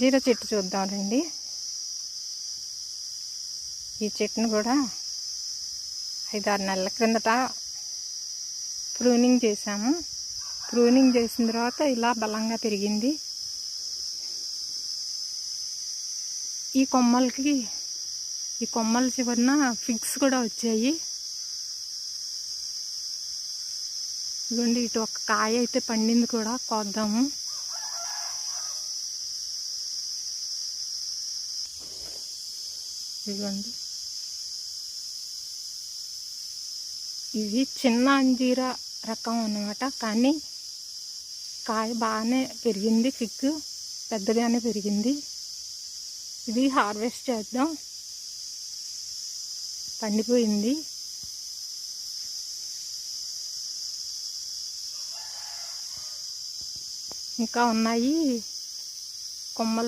జీర చెట్టు చూద్దామండి. ఈ చెట్టును కూడా 5-6 నెలల క్రిందట ప్రూనింగ్ చేసాము. ప్రూనింగ్ చేసిన తర్వాత ఇలా బలంగా పెరిగింది. ఈ కొమ్మల చివరన ఫిగ్స్ కూడా వచ్చాయి. ఇదిగోండి, ఇటు ఒక కాయ అయితే పండింది కూడా, కోద్దాము. ఇదిగోండి, ఇది చిన్న అంజీర రకం అన్నమాట. కానీ కాయ బాగానే పెరిగింది, ఫిగ్ పెద్దగానే పెరిగింది. ఇది హార్వెస్ట్ చేద్దాం. పండిపోయింది. ఇంకా ఉన్నాయి కొమ్మలు.